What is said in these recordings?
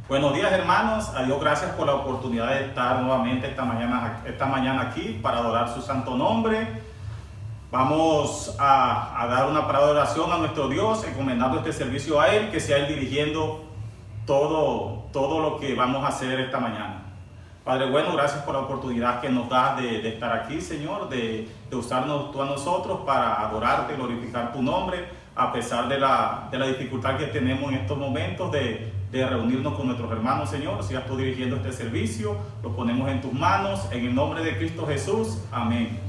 Buenos días, hermanos. A Dios gracias por la oportunidad de estar nuevamente esta mañana aquí para adorar su santo nombre. Vamos a dar una palabra de oración a nuestro Dios, encomendando este servicio a Él, que sea Él dirigiendo todo lo que vamos a hacer esta mañana. Padre bueno, gracias por la oportunidad que nos das de estar aquí, Señor, de usarnos tú a nosotros para adorarte, glorificar tu nombre, a pesar de la dificultad que tenemos en estos momentos de reunirnos con nuestros hermanos, Señor. Sigas tú dirigiendo este servicio, lo ponemos en tus manos, en el nombre de Cristo Jesús. Amén.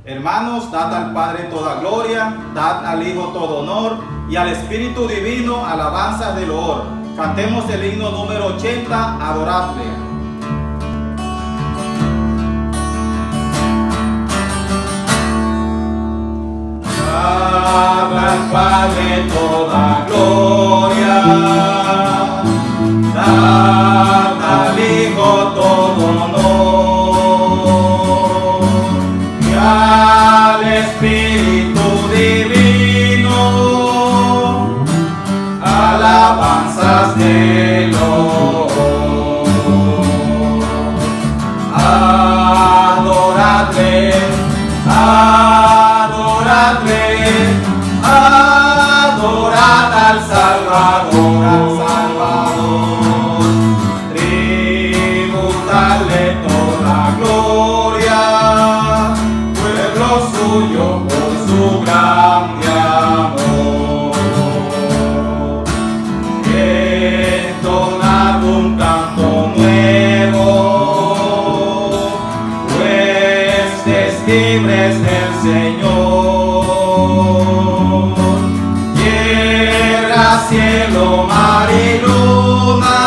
Hermanos, dad al Padre toda gloria, dad al Hijo todo honor y al Espíritu Divino alabanzas de loor. Cantemos el himno número 80, Adorable. Dad al Padre toda gloria, dad al Hijo todo honor y al Espíritu Divino alabanzas de loor. Adoradle, adoradle, adorad al Salvador, tributadle toda gloria, pueblo suyo por su grande amor. Entonad un canto nuevo, huestes libres del Señor. Tierra, cielo, mar y luna,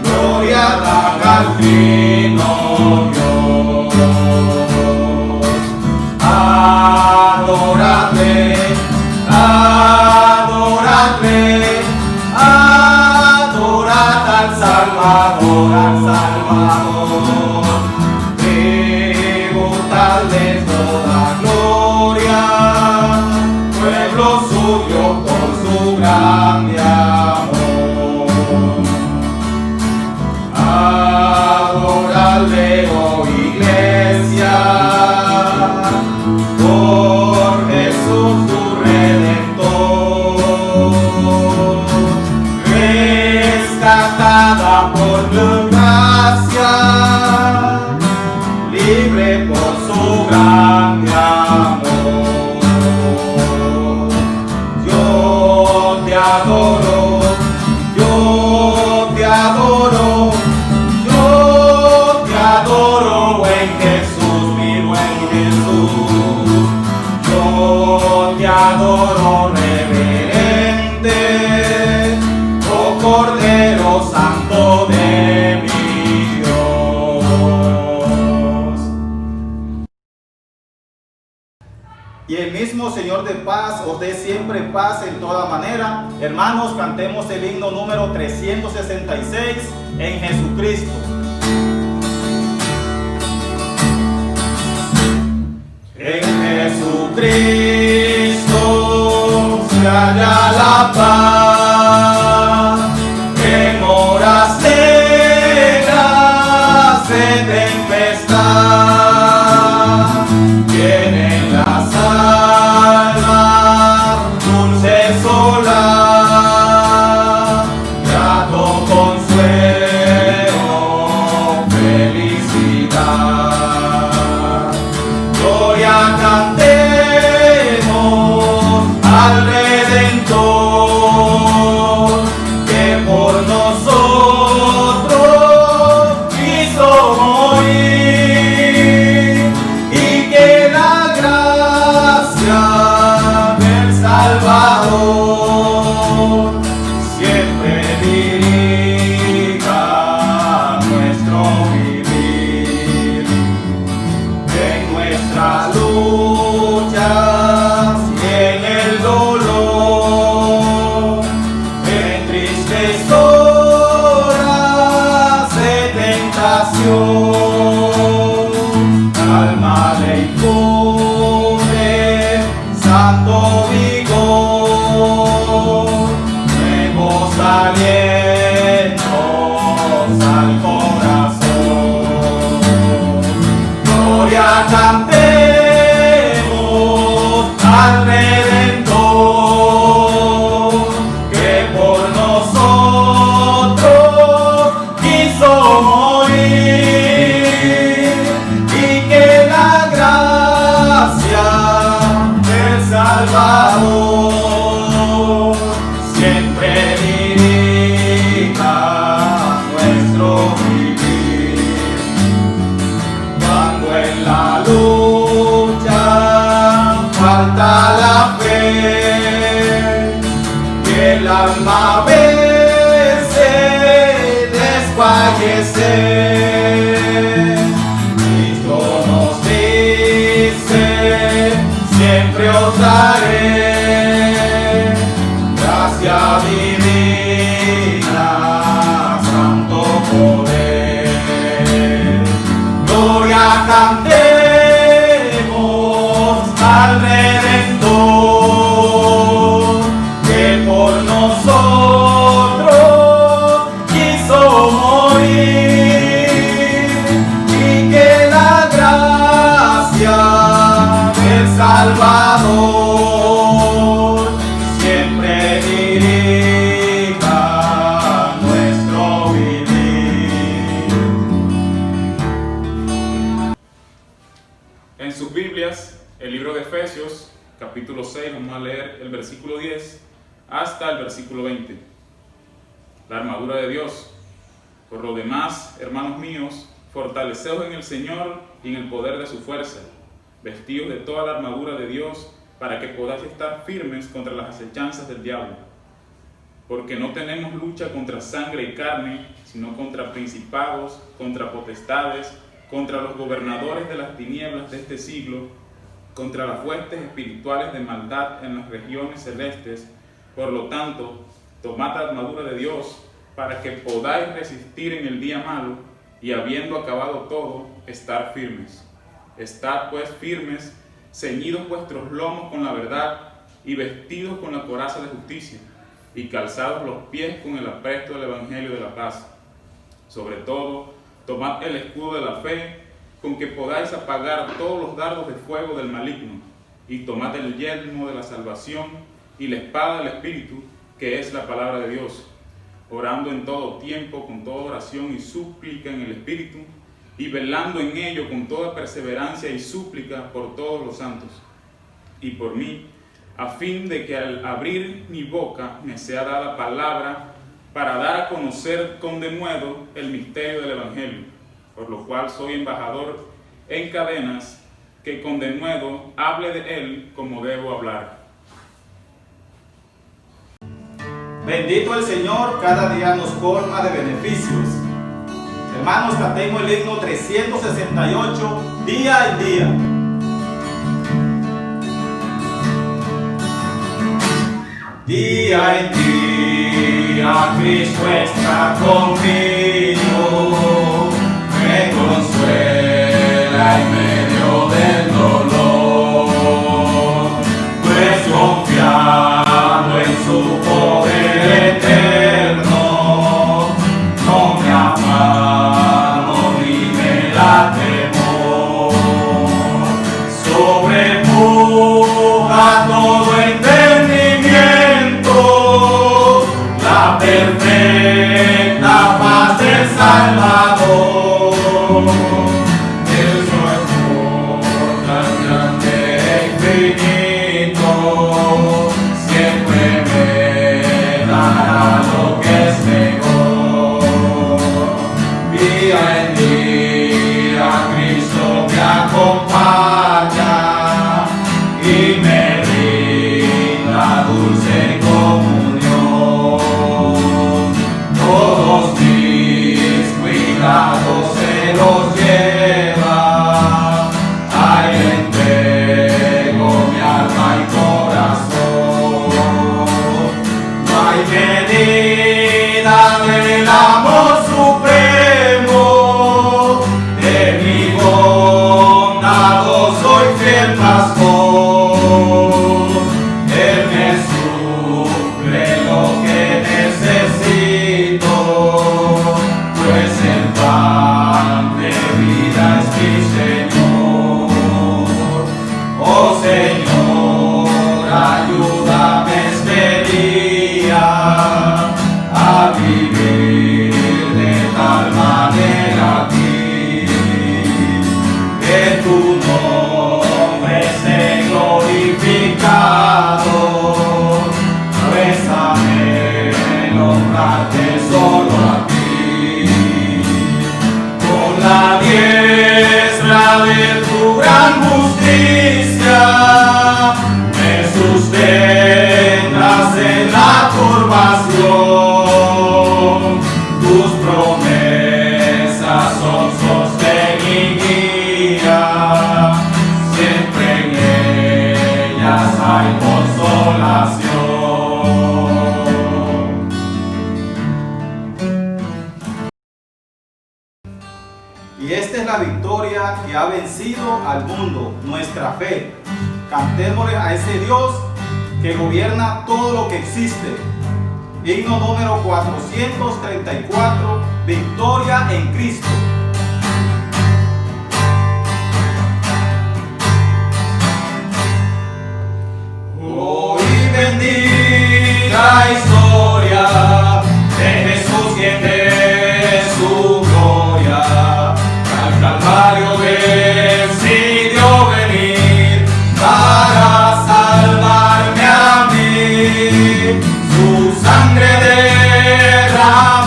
gloria dan al Trino Dios. Adoradle, adoradle, adorad al Salvador, tributadle toda gloria, pueblo suyo por su grande amor. Adoradle, oh iglesia, por Jesús tu Redentor, rescatada por tu gracia, libre por su grande amor. Yo te adoro, yo te adoro, yo te adoro en Jesús, vivo en Jesús. Yo te adoro reverente, oh Cordero Santo de mi Dios. Y el mismo Señor de paz os dé siempre paz en toda manera. Hermanos, cantemos el himno número 366, en Jesucristo. En Jesucristo se halla la paz, en horas negras de tempestad, vienen las almas dulce solar, grato consuelo, felicidad. Gloria cantemos al Redentor, que por nosotros quiso morir, y que la gracia del Salvador el alma vence desfallecer. Cristo nos dice, siempre os daré gracia divina, santo poder. Gloria cantemos al Redentor, que por nosotros quiso morir, y que la gracia del Salvador siempre dirija nuestro vivir. En sus Biblias, el libro de Efesios, capítulo 6, vamos a leer el versículo 10 hasta el versículo 20. La armadura de Dios. Por lo demás, hermanos míos, fortaleceos en el Señor y en el poder de su fuerza, vestidos de toda la armadura de Dios, para que podáis estar firmes contra las acechanzas del diablo. Porque no tenemos lucha contra sangre y carne, sino contra principados, contra potestades, contra los gobernadores de las tinieblas de este siglo, contra las huestes espirituales de maldad en las regiones celestes. Por lo tanto, tomad la armadura de Dios para que podáis resistir en el día malo, y habiendo acabado todo, estar firmes. Estad pues firmes, ceñidos vuestros lomos con la verdad, y vestidos con la coraza de justicia, y calzados los pies con el apresto del Evangelio de la paz. Sobre todo, tomad el escudo de la fe, con que podáis apagar todos los dardos de fuego del maligno, y tomad el yelmo de la salvación y la espada del Espíritu, que es la palabra de Dios, orando en todo tiempo con toda oración y súplica en el Espíritu, y velando en ello con toda perseverancia y súplica por todos los santos, y por mí, a fin de que al abrir mi boca me sea dada palabra para dar a conocer con denuedo el misterio del Evangelio, por lo cual soy embajador en cadenas, que con denuedo hable de él como debo hablar. Bendito el Señor, cada día nos colma de beneficios. Hermanos, cantemos el himno 368, día en día. Día en día Cristo está conmigo, me consuela en medio del dolor, pues confiando en su poder eterno, no me afano ni me da temor, sobrepuja todo entendimiento la perfecta paz del Salvador. El su amor tan grande e infinito siempre me dará lo que es mejor. Día en día Cristo me acompaña y me brinda dulce comunión. Todos mis cuidados se los lleva, ahí entrego mi alma y corazón. No hay medida del amor supremo, de mi bondado soy fiel pastor. Él me suple lo que necesito, pues el pan de vida es mi Señor. Oh Señor, ayúdame este día victoria que ha vencido al mundo, nuestra fe. Cantémosle a ese Dios que gobierna todo lo que existe. Himno número 434, Victoria en Cristo. Hoy bendita historia de Jesús, quien de su gloria al Calvario decidió venir para salvarme a mí. Su sangre derramada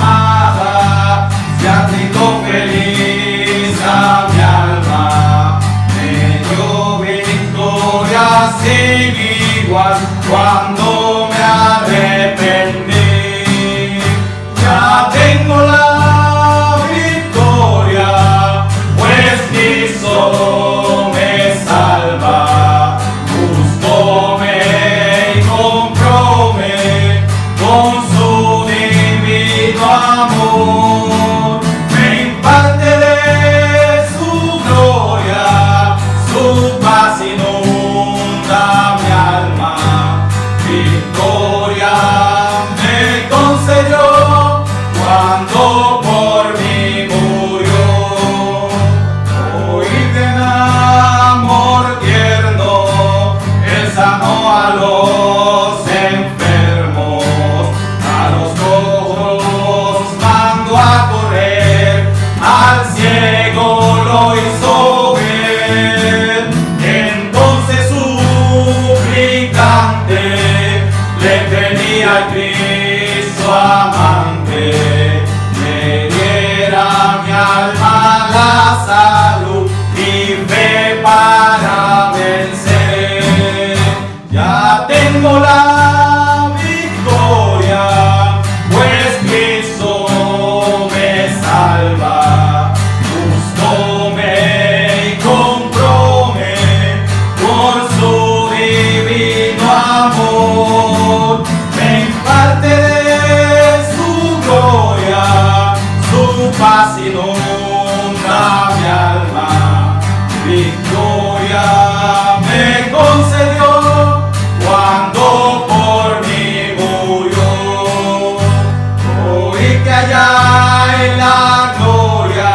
se aplicó feliz a mi alma, me dio victoria sin igual cuando me arrepentí. Ya tengo la victoria, pues Cristo me salva. Buscóme y compróme con su divino amor. Me imparte de su gloria, su paz inunda mi alma. Victoria me concedió cuando por mí murió. Hoy de amor tierno, Él sanó a los enfermos, a los cojos mandó a correr, al ciego lo hizo ver. Entonces suplicante le pedí a Cristo amante, me diera mi alma la salud y fe para vencer. Ya tengo la victoria, pues Cristo me salva. Buscóme y compróme por su divino amor. Me imparte de su gloria, su paz inunda mi alma. Victoria me concedió cuando por mí murió. Hoy que allá en la gloria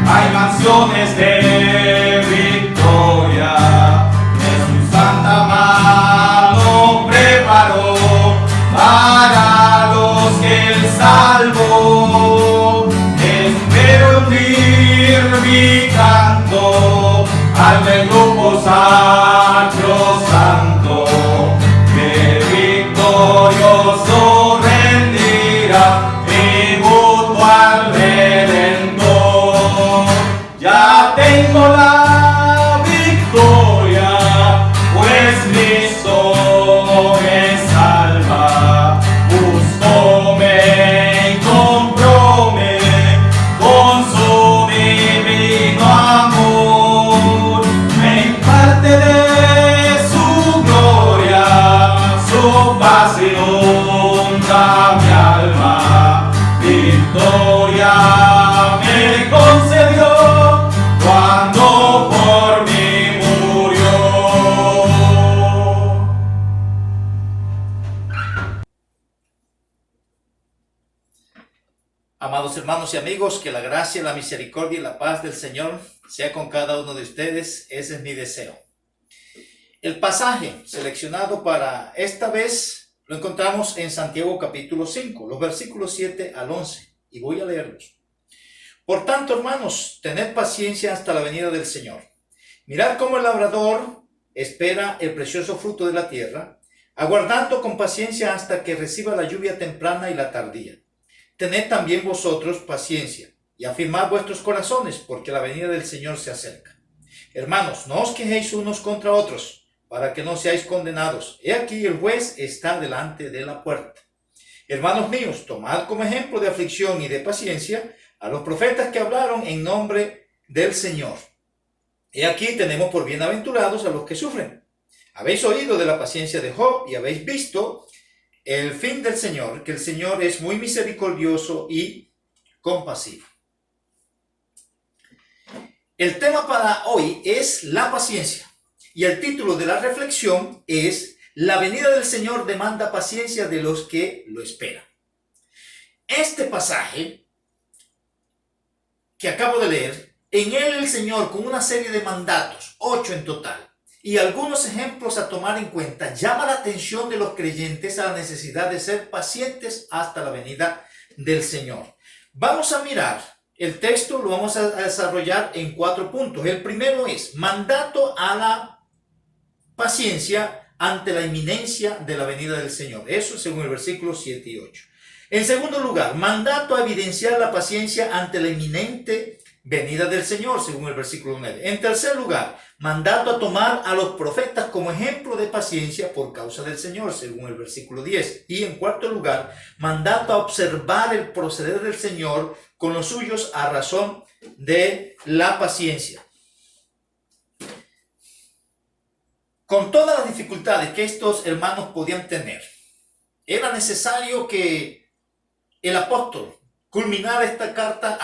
hay mansiones de victoria, que su santa mano preparó para los que Él salvó. Espero unir mi canto al del grupo sacro santo, que victorioso rendirá tributo al Redentor. Ya tengo la victoria, pues Cristo me salva. Buscóme y compróme con su divino amor. Me imparte de su gloria, su paz inunda mi alma. Victoria me concedió cuando por mí murió. Amados hermanos y amigos, que la gracia, la misericordia y la paz del Señor sea con cada uno de ustedes. Ese es mi deseo. El pasaje seleccionado para esta vez lo encontramos en Santiago capítulo 5, los versículos 7 al 11, y voy a leerlos. Por tanto, hermanos, tened paciencia hasta la venida del Señor. Mirad cómo el labrador espera el precioso fruto de la tierra, aguardando con paciencia hasta que reciba la lluvia temprana y la tardía. Tened también vosotros paciencia y afirmad vuestros corazones, porque la venida del Señor se acerca. Hermanos, no os quejéis unos contra otros, para que no seáis condenados. He aquí el juez está delante de la puerta. Hermanos míos, tomad como ejemplo de aflicción y de paciencia a los profetas que hablaron en nombre del Señor. He aquí tenemos por bienaventurados a los que sufren. Habéis oído de la paciencia de Job y habéis visto el fin del Señor, que el Señor es muy misericordioso y compasivo. El tema para hoy es la paciencia y el título de la reflexión es La venida del Señor demanda paciencia de los que lo esperan. Este pasaje que acabo de leer, en él el Señor con una serie de mandatos, 8 en total, y algunos ejemplos a tomar en cuenta, llama la atención de los creyentes a la necesidad de ser pacientes hasta la venida del Señor. Vamos a mirar el texto, lo vamos a desarrollar en 4 puntos. El primero es mandato a la paciencia ante la inminencia de la venida del Señor. Eso según el versículo 7 y 8. En segundo lugar, mandato a evidenciar la paciencia ante la inminente venida del Señor, según el versículo 9. En tercer lugar, mandato a tomar a los profetas como ejemplo de paciencia por causa del Señor, según el versículo 10. Y en cuarto lugar, mandato a observar el proceder del Señor con los suyos a razón de la paciencia. Con todas las dificultades que estos hermanos podían tener, era necesario que el apóstol culminara esta carta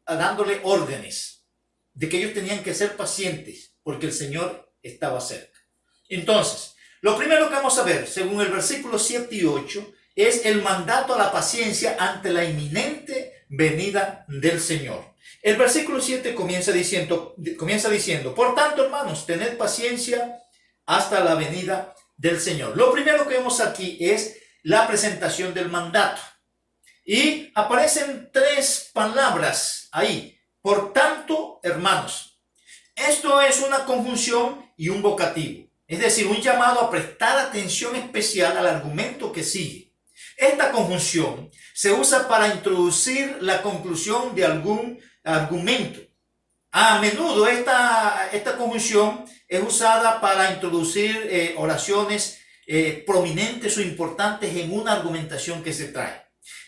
dándole órdenes de que ellos tenían que ser pacientes porque el Señor estaba cerca. Entonces, lo primero que vamos a ver, según el versículo 7 y 8, es el mandato a la paciencia ante la inminente venida del Señor. El versículo 7 comienza diciendo, por tanto, hermanos, tened paciencia hasta la venida del Señor. Lo primero que vemos aquí es la presentación del mandato. Y aparecen 3 palabras ahí. Por tanto, hermanos. Esto es una conjunción y un vocativo. Es decir, un llamado a prestar atención especial al argumento que sigue. Esta conjunción se usa para introducir la conclusión de algún argumento. A menudo esta conjunción es usada para introducir oraciones prominentes o importantes en una argumentación que se trae.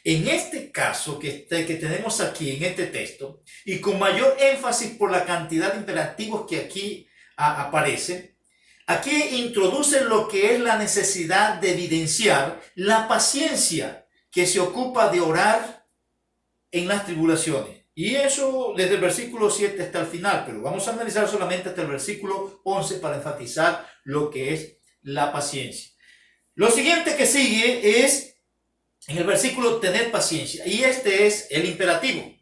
En este caso que tenemos aquí en este texto, y con mayor énfasis por la cantidad de imperativos que aquí aparecen, aquí introduce lo que es la necesidad de evidenciar la paciencia que se ocupa de orar en las tribulaciones. Y eso desde el versículo 7 hasta el final, pero vamos a analizar solamente hasta el versículo 11 para enfatizar lo que es la paciencia. Lo siguiente que sigue es en el versículo tener paciencia, y este es el imperativo.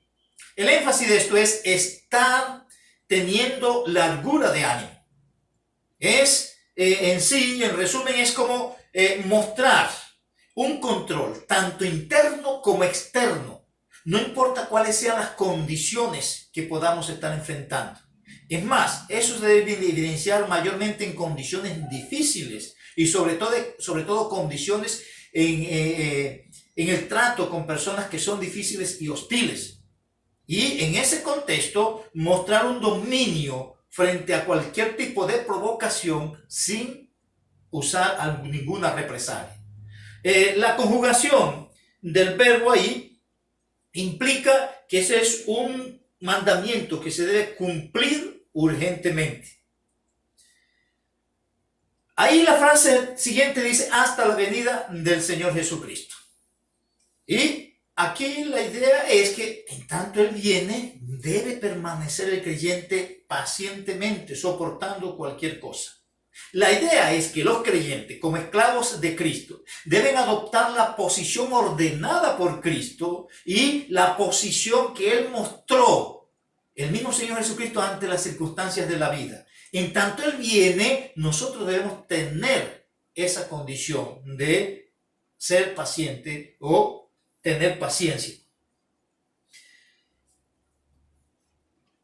El énfasis de esto es estar teniendo largura de ánimo. Es en resumen, es como mostrar un control tanto interno como externo. No importa cuáles sean las condiciones que podamos estar enfrentando. Es más, eso se debe evidenciar mayormente en condiciones difíciles y sobre todo condiciones en el trato con personas que son difíciles y hostiles. Y en ese contexto, mostrar un dominio frente a cualquier tipo de provocación sin usar ninguna represalia. La conjugación del verbo ahí implica que ese es un mandamiento que se debe cumplir urgentemente. Ahí la frase siguiente dice, hasta la venida del Señor Jesucristo. Y aquí la idea es que en tanto Él viene, debe permanecer el creyente pacientemente, soportando cualquier cosa. La idea es que los creyentes, como esclavos de Cristo, deben adoptar la posición ordenada por Cristo y la posición que Él mostró, el mismo Señor Jesucristo, ante las circunstancias de la vida. En tanto Él viene, nosotros debemos tener esa condición de ser paciente o tener paciencia.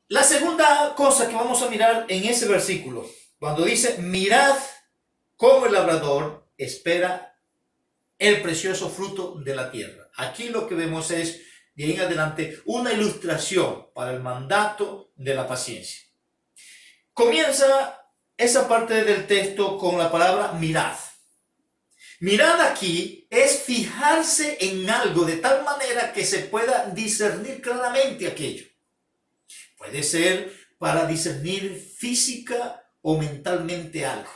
La segunda cosa que vamos a mirar en ese versículo, cuando dice, mirad cómo el labrador espera el precioso fruto de la tierra. Aquí lo que vemos es, de ahí en adelante, una ilustración para el mandato de la paciencia. Comienza esa parte del texto con la palabra mirad. Mirad aquí es fijarse en algo de tal manera que se pueda discernir claramente aquello. Puede ser para discernir física o mentalmente algo.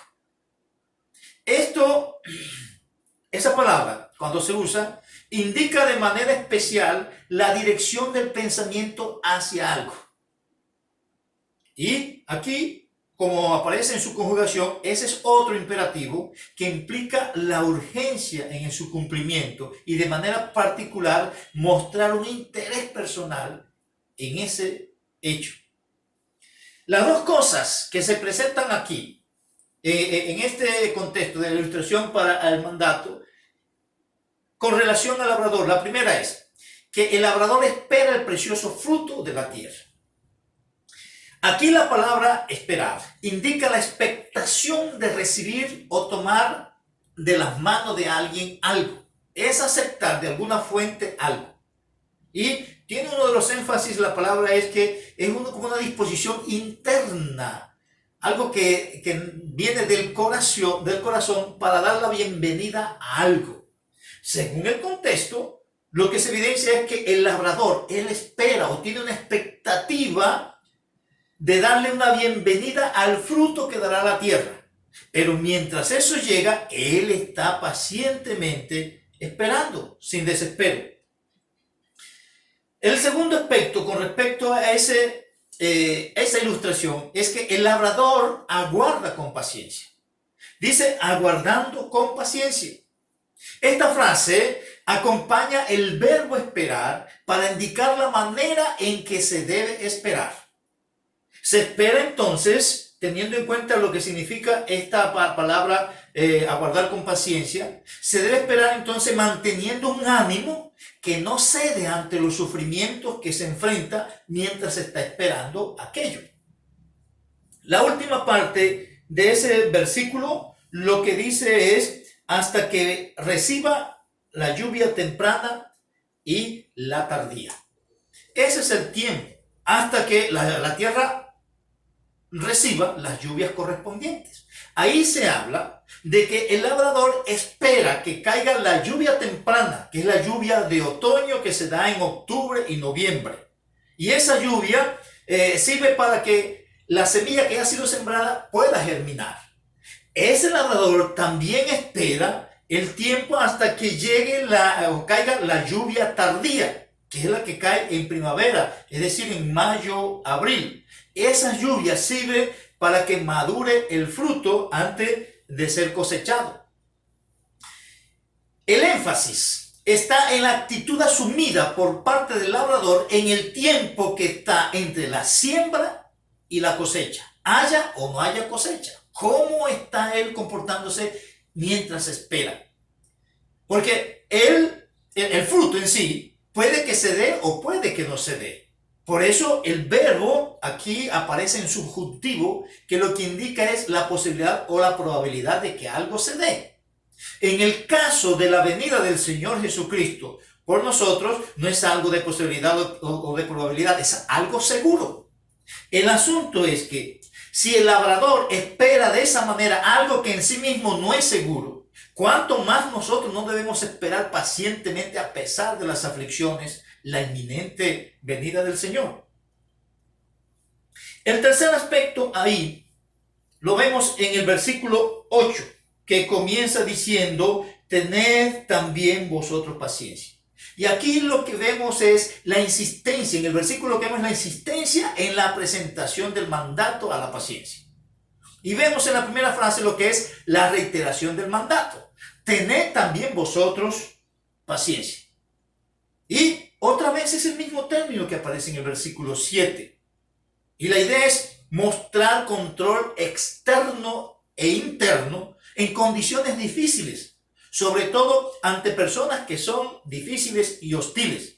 Esa palabra, cuando se usa, indica de manera especial la dirección del pensamiento hacia algo. Y aquí, como aparece en su conjugación, ese es otro imperativo que implica la urgencia en su cumplimiento y de manera particular mostrar un interés personal en ese hecho. Las dos cosas que se presentan aquí, en este contexto de la ilustración para el mandato, con relación al labrador, la primera es que el labrador espera el precioso fruto de la tierra. Aquí la palabra esperar indica la expectación de recibir o tomar de las manos de alguien algo. Es aceptar de alguna fuente algo. Y tiene uno de los énfasis, la palabra es que es como una disposición interna, algo que viene del corazón para dar la bienvenida a algo. Según el contexto, lo que se evidencia es que el labrador, él espera o tiene una expectativa de darle una bienvenida al fruto que dará la tierra. Pero mientras eso llega, él está pacientemente esperando, sin desespero. El segundo aspecto con respecto a esa ilustración es que el labrador aguarda con paciencia. Dice, aguardando con paciencia. Esta frase acompaña el verbo esperar para indicar la manera en que se debe esperar. Se espera entonces, teniendo en cuenta lo que significa esta palabra aguardar con paciencia, se debe esperar entonces manteniendo un ánimo que no cede ante los sufrimientos que se enfrenta mientras está esperando aquello. La última parte de ese versículo lo que dice es hasta que reciba la lluvia temprana y la tardía. Ese es el tiempo hasta que la tierra reciba las lluvias correspondientes. Ahí se habla de que el labrador espera que caiga la lluvia temprana, que es la lluvia de otoño que se da en octubre y noviembre. Y esa lluvia sirve para que la semilla que ha sido sembrada pueda germinar. Ese labrador también espera el tiempo hasta que llegue o caiga la lluvia tardía, que es la que cae en primavera, es decir, en mayo, abril. Esa lluvia sirve para que madure el fruto antes de ser cosechado. El énfasis está en la actitud asumida por parte del labrador en el tiempo que está entre la siembra y la cosecha. Haya o no haya cosecha. ¿Cómo está él comportándose mientras espera? Porque el fruto en sí puede que se dé o puede que no se dé. Por eso el verbo aquí aparece en subjuntivo, que lo que indica es la posibilidad o la probabilidad de que algo se dé. En el caso de la venida del Señor Jesucristo por nosotros, no es algo de posibilidad o de probabilidad, es algo seguro. El asunto es que si el labrador espera de esa manera algo que en sí mismo no es seguro, ¿cuánto más nosotros no debemos esperar pacientemente a pesar de las aflicciones, la inminente venida del Señor? El tercer aspecto ahí lo vemos en el versículo 8, que comienza diciendo, tened también vosotros paciencia. Y aquí lo que vemos es la insistencia, en el versículo que vemos la insistencia en la presentación del mandato a la paciencia. Y vemos en la primera frase lo que es la reiteración del mandato. Tened también vosotros paciencia. Y otra vez es el mismo término que aparece en el versículo 7. Y la idea es mostrar control externo e interno en condiciones difíciles, sobre todo ante personas que son difíciles y hostiles.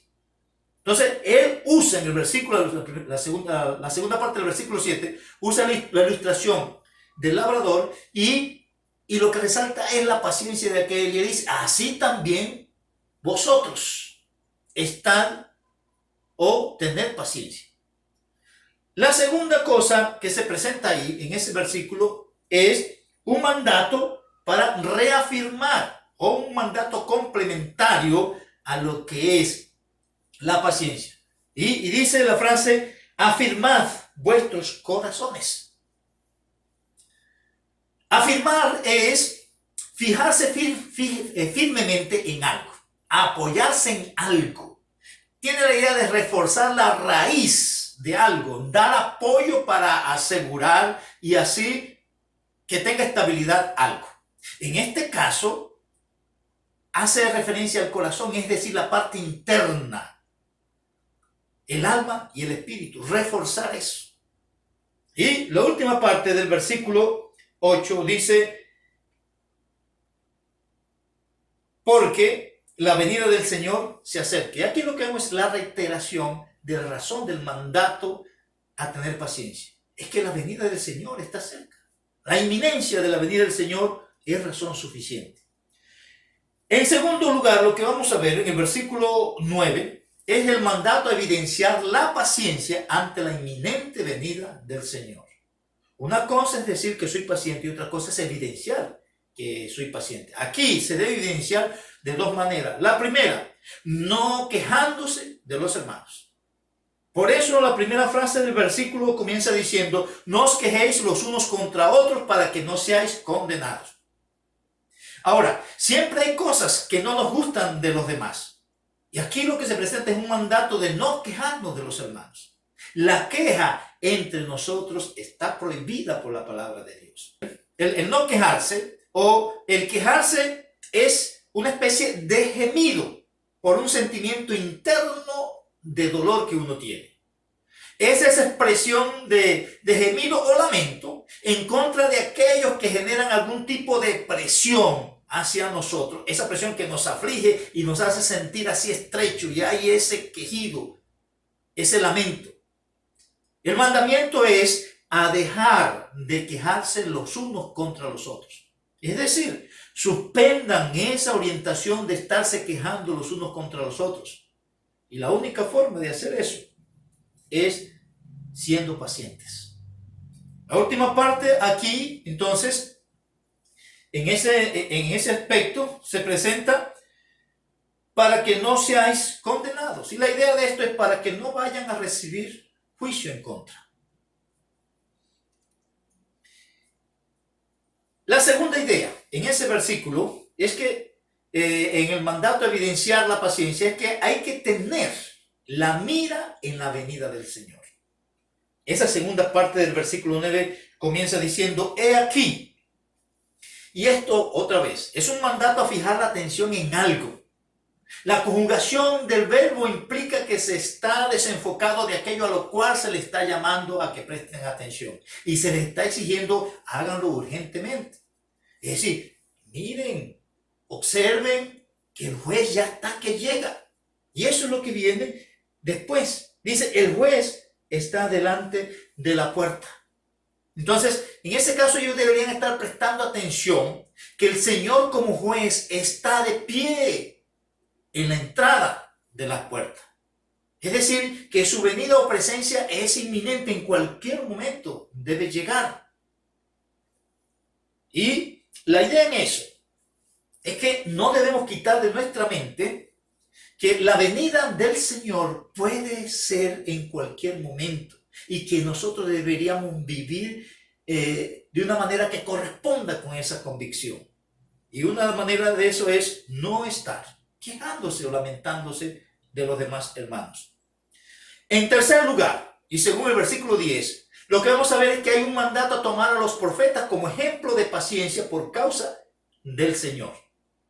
Entonces, él usa en el versículo, la segunda parte del versículo 7, usa la ilustración del labrador y lo que resalta es la paciencia de aquel y dice, así también vosotros estad o tener paciencia. La segunda cosa que se presenta ahí en ese versículo es un mandato para reafirmar o un mandato complementario a lo que es la paciencia. Y dice la frase, afirmad vuestros corazones. Afirmar es fijarse firmemente en algo, apoyarse en algo. Tiene la idea de reforzar la raíz de algo, dar apoyo para asegurar y así que tenga estabilidad algo. En este caso, hace referencia al corazón, es decir, la parte interna, el alma y el espíritu, reforzar eso. Y la última parte del versículo 8 dice, porque la venida del Señor se acerca. Y aquí lo que vemos es la reiteración de la razón del mandato a tener paciencia. Es que la venida del Señor está cerca. La inminencia de la venida del Señor es razón suficiente. En segundo lugar, lo que vamos a ver en el versículo 9 es el mandato a evidenciar la paciencia ante la inminente venida del Señor. Una cosa es decir que soy paciente y otra cosa es evidenciar que soy paciente. Aquí se debe evidenciar de dos maneras. La primera, no quejándose de los hermanos. Por eso la primera frase del versículo comienza diciendo, no os quejéis los unos contra otros para que no seáis condenados. Ahora, siempre hay cosas que no nos gustan de los demás. Y aquí lo que se presenta es un mandato de no quejarnos de los hermanos. La queja entre nosotros está prohibida por la palabra de Dios. El no quejarse o el quejarse es una especie de gemido por un sentimiento interno de dolor que uno tiene. Es esa expresión de gemido o lamento en contra de aquellos que generan algún tipo de presión hacia nosotros, esa presión que nos aflige y nos hace sentir así estrecho, y hay ese quejido, ese lamento. El mandamiento es a dejar de quejarse los unos contra los otros. Es decir, suspendan esa orientación de estarse quejando los unos contra los otros. Y la única forma de hacer eso es siendo pacientes. La última parte aquí, entonces, en ese aspecto se presenta para que no seáis condenados. Y la idea de esto es para que no vayan a recibir juicio en contra. La segunda idea en ese versículo es que en el mandato a evidenciar la paciencia es que hay que tener la mira en la venida del Señor. Esa segunda parte del versículo 9 comienza diciendo, he aquí. Y esto, otra vez, es un mandato a fijar la atención en algo. La conjugación del verbo implica que se está desenfocado de aquello a lo cual se le está llamando a que presten atención. Y se les está exigiendo, háganlo urgentemente. Es decir, miren, observen que el juez ya está que llega. Y eso es lo que viene después. Dice, el juez está delante de la puerta. Entonces, en ese caso ellos deberían estar prestando atención que el Señor como juez está de pie en la entrada de la puerta. Es decir, que su venida o presencia es inminente, en cualquier momento debe llegar. Y la idea en eso es que no debemos quitar de nuestra mente que la venida del Señor puede ser en cualquier momento. Y que nosotros deberíamos vivir de una manera que corresponda con esa convicción. Y una manera de eso es no estar quejándose o lamentándose de los demás hermanos. En tercer lugar, y según el versículo 10, lo que vamos a ver es que hay un mandato a tomar a los profetas como ejemplo de paciencia por causa del Señor.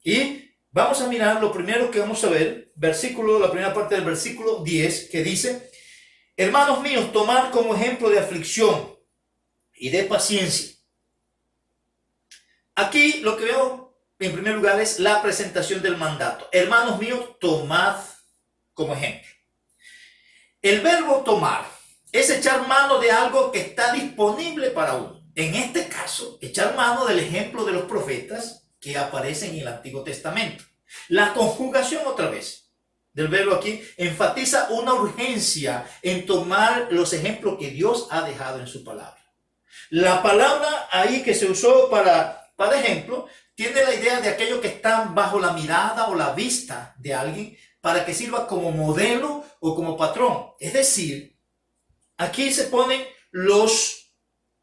Y vamos a mirar lo primero que vamos a ver, la primera parte del versículo 10, que dice, hermanos míos, tomad como ejemplo de aflicción y de paciencia. Aquí lo que veo en primer lugar es la presentación del mandato. Hermanos míos, tomad como ejemplo. El verbo tomar es echar mano de algo que está disponible para uno. En este caso, echar mano del ejemplo de los profetas que aparecen en el Antiguo Testamento. La conjugación otra vez del verbo aquí enfatiza una urgencia en tomar los ejemplos que Dios ha dejado en su palabra. La palabra ahí que se usó para ejemplo tiene la idea de aquello que está bajo la mirada o la vista de alguien para que sirva como modelo o como patrón. Es decir, aquí se ponen los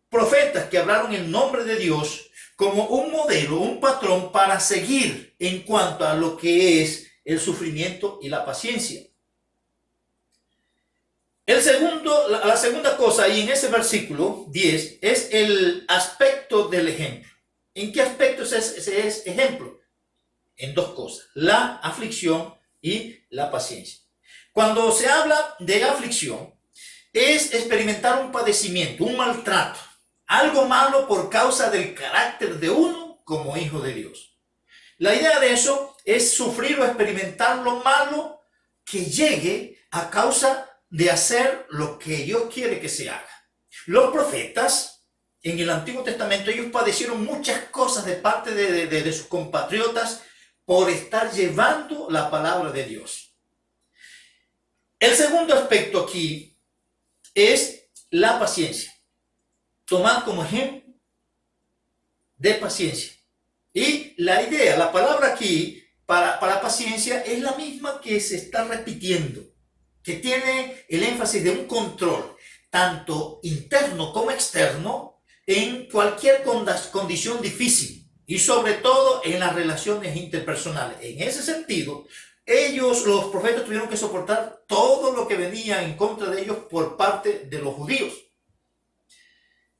profetas que hablaron en nombre de Dios como un modelo, un patrón para seguir en cuanto a lo que es el sufrimiento y la paciencia. La segunda cosa ahí en ese versículo 10 es el aspecto del ejemplo. ¿En qué aspecto ese es ejemplo? En dos cosas, la aflicción y la paciencia. Cuando se habla de aflicción, es experimentar un padecimiento, un maltrato, algo malo por causa del carácter de uno como hijo de Dios. La idea de eso es sufrir o experimentar lo malo que llegue a causa de hacer lo que Dios quiere que se haga. Los profetas en el Antiguo Testamento, ellos padecieron muchas cosas de parte de sus compatriotas por estar llevando la palabra de Dios. El segundo aspecto aquí es la paciencia. Tomar como ejemplo de paciencia. Y la idea, la palabra aquí para paciencia es la misma que se está repitiendo, que tiene el énfasis de un control, tanto interno como externo, en cualquier condición difícil y sobre todo en las relaciones interpersonales. En ese sentido, los profetas tuvieron que soportar todo lo que venía en contra de ellos por parte de los judíos.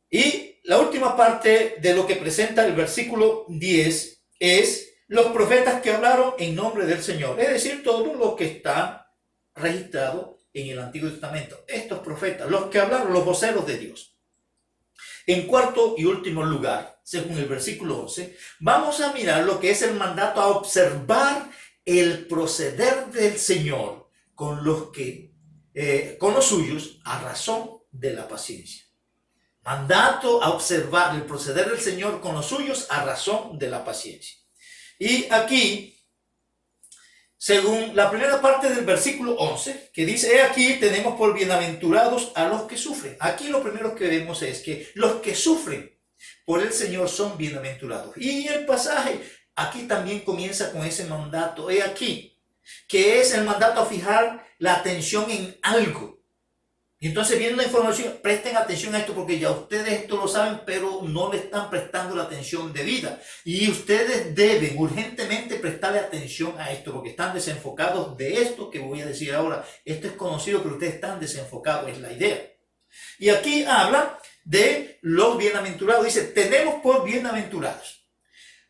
Y la última parte de lo que presenta el versículo 10 es los profetas que hablaron en nombre del Señor, es decir, todo lo que está registrado en el Antiguo Testamento. Estos profetas, los que hablaron, los voceros de Dios. En cuarto y último lugar, según el versículo 11, vamos a mirar lo que es el mandato a observar el proceder del Señor con los suyos a razón de la paciencia. Mandato a observar el proceder del Señor con los suyos a razón de la paciencia. Y aquí, según la primera parte del versículo 11, que dice, he aquí tenemos por bienaventurados a los que sufren. Aquí lo primero que vemos es que los que sufren por el Señor son bienaventurados. Y el pasaje aquí también comienza con ese mandato, he aquí, que es el mandato a fijar la atención en algo. Y entonces viene la información, presten atención a esto porque ya ustedes esto lo saben, pero no le están prestando la atención debida. Y ustedes deben urgentemente prestarle atención a esto porque están desenfocados de esto que voy a decir ahora. Esto es conocido, pero ustedes están desenfocados, es la idea. Y aquí habla de los bienaventurados. Dice, tenemos por bienaventurados.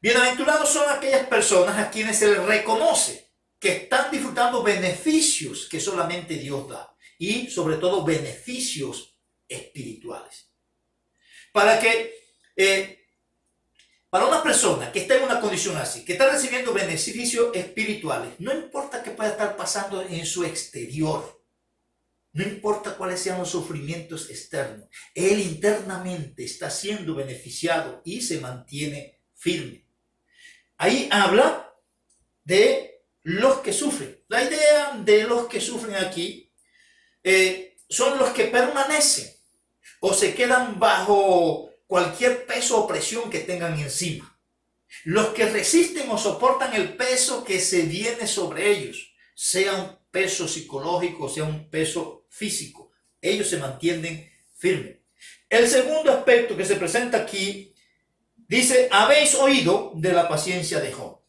Bienaventurados son aquellas personas a quienes se les reconoce que están disfrutando beneficios que solamente Dios da. Y sobre todo beneficios espirituales. Para una persona que está en una condición así, que está recibiendo beneficios espirituales, no importa qué pueda estar pasando en su exterior, no importa cuáles sean los sufrimientos externos, él internamente está siendo beneficiado y se mantiene firme. Ahí habla de los que sufren. La idea de los que sufren aquí son los que permanecen o se quedan bajo cualquier peso o presión que tengan encima. Los que resisten o soportan el peso que se viene sobre ellos, sea un peso psicológico, sea un peso físico, ellos se mantienen firmes. El segundo aspecto que se presenta aquí dice, habéis oído de la paciencia de Job.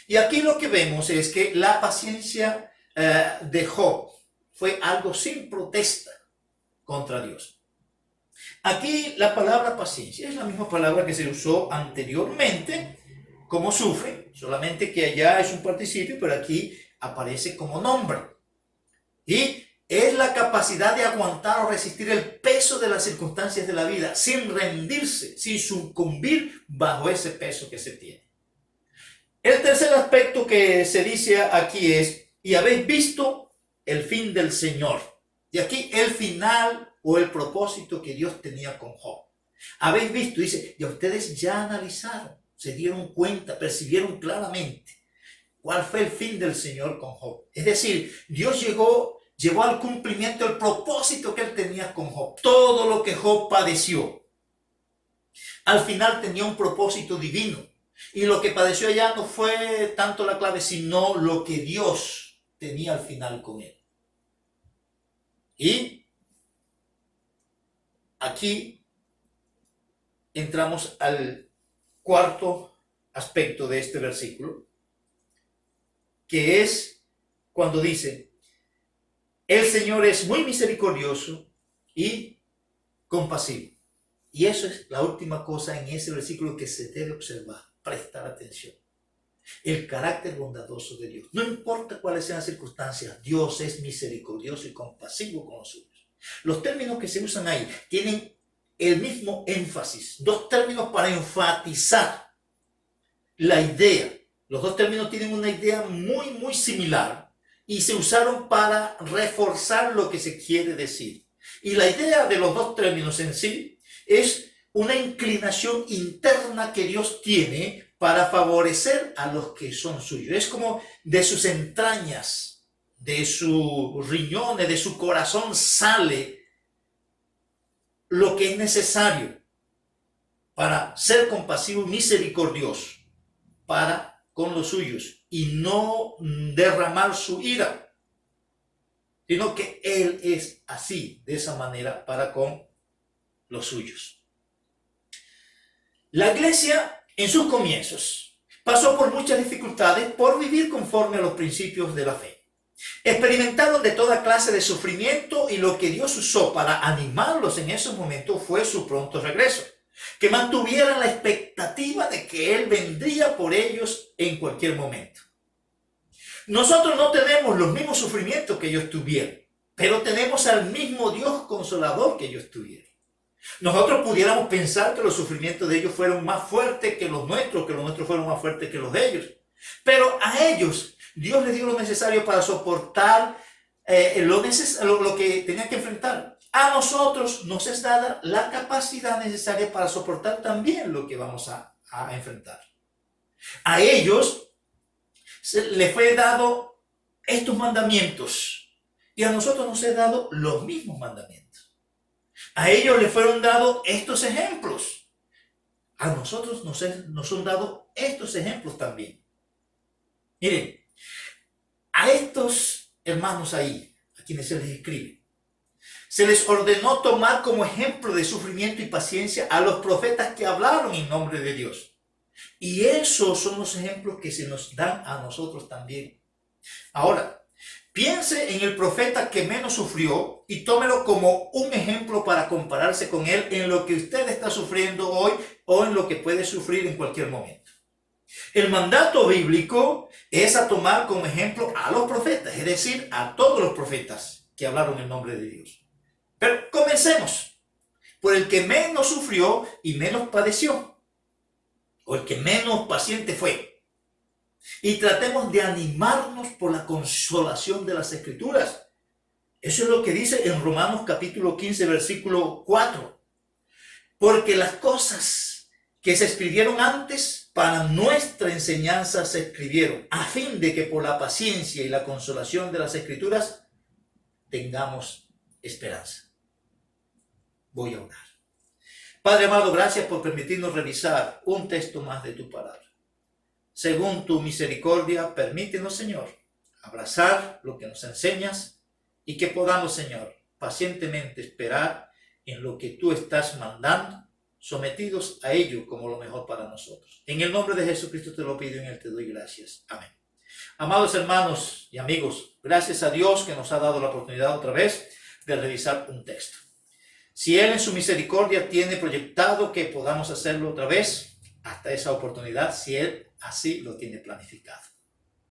Y aquí lo que vemos es que la paciencia de Job fue algo sin protesta contra Dios. Aquí la palabra paciencia es la misma palabra que se usó anteriormente como sufre, solamente que allá es un participio, pero aquí aparece como nombre. Y es la capacidad de aguantar o resistir el peso de las circunstancias de la vida sin rendirse, sin sucumbir bajo ese peso que se tiene. El tercer aspecto que se dice aquí es, y habéis visto el fin del Señor. Y aquí el final o el propósito que Dios tenía con Job. Habéis visto, dice, y ustedes ya analizaron, se dieron cuenta, percibieron claramente cuál fue el fin del Señor con Job. Es decir, Dios llevó al cumplimiento el propósito que él tenía con Job. Todo lo que Job padeció, al final tenía un propósito divino. Y lo que padeció allá no fue tanto la clave, sino lo que Dios tenía al final con él. Y aquí entramos al cuarto aspecto de este versículo, que es cuando dice, El Señor es muy misericordioso y compasivo. Y eso es la última cosa en ese versículo que se debe observar, prestar atención. El carácter bondadoso de Dios. No importa cuáles sean las circunstancias, Dios es misericordioso y compasivo con los suyos. Los términos que se usan ahí tienen el mismo énfasis. Dos términos para enfatizar la idea. Los dos términos tienen una idea muy similar y se usaron para reforzar lo que se quiere decir. Y la idea de los dos términos en sí es una inclinación interna que Dios tiene para favorecer a los que son suyos. Es como de sus entrañas, de sus riñones, de su corazón sale lo que es necesario para ser compasivo y misericordioso para con los suyos y no derramar su ira, sino que Él es así, de esa manera, para con los suyos. La iglesia en sus comienzos pasó por muchas dificultades por vivir conforme a los principios de la fe. Experimentaron de toda clase de sufrimiento y lo que Dios usó para animarlos en esos momentos fue su pronto regreso, que mantuvieran la expectativa de que Él vendría por ellos en cualquier momento. Nosotros no tenemos los mismos sufrimientos que ellos tuvieron, pero tenemos al mismo Dios consolador que ellos tuvieron. Nosotros pudiéramos pensar que los sufrimientos de ellos fueron más fuertes que los nuestros fueron más fuertes que los de ellos. Pero a ellos Dios les dio lo necesario para soportar lo que tenían que enfrentar. A nosotros nos es dada la capacidad necesaria para soportar también lo que vamos a enfrentar. A ellos les fue dado estos mandamientos y a nosotros nos es dado los mismos mandamientos. A ellos les fueron dados estos ejemplos. A nosotros nos son dados estos ejemplos también. Miren, a estos hermanos ahí, a quienes se les escribe, se les ordenó tomar como ejemplo de sufrimiento y paciencia a los profetas que hablaron en nombre de Dios. Y esos son los ejemplos que se nos dan a nosotros también. Ahora, piense en el profeta que menos sufrió y tómelo como un ejemplo para compararse con él en lo que usted está sufriendo hoy o en lo que puede sufrir en cualquier momento. El mandato bíblico es a tomar como ejemplo a los profetas, es decir, a todos los profetas que hablaron en nombre de Dios. Pero comencemos por el que menos sufrió y menos padeció, o el que menos paciente fue. Y tratemos de animarnos por la consolación de las Escrituras. Eso es lo que dice en Romanos capítulo 15, versículo 4. Porque las cosas que se escribieron antes para nuestra enseñanza se escribieron, a fin de que por la paciencia y la consolación de las Escrituras tengamos esperanza. Voy a orar. Padre amado, gracias por permitirnos revisar un texto más de tu palabra. Según tu misericordia, permítenos, Señor, abrazar lo que nos enseñas y que podamos, Señor, pacientemente esperar en lo que tú estás mandando, sometidos a ello como lo mejor para nosotros. En el nombre de Jesucristo te lo pido y en él te doy gracias. Amén. Amados hermanos y amigos, gracias a Dios que nos ha dado la oportunidad otra vez de revisar un texto. Si Él en su misericordia tiene proyectado que podamos hacerlo otra vez, hasta esa oportunidad, si Él así lo tiene planificado.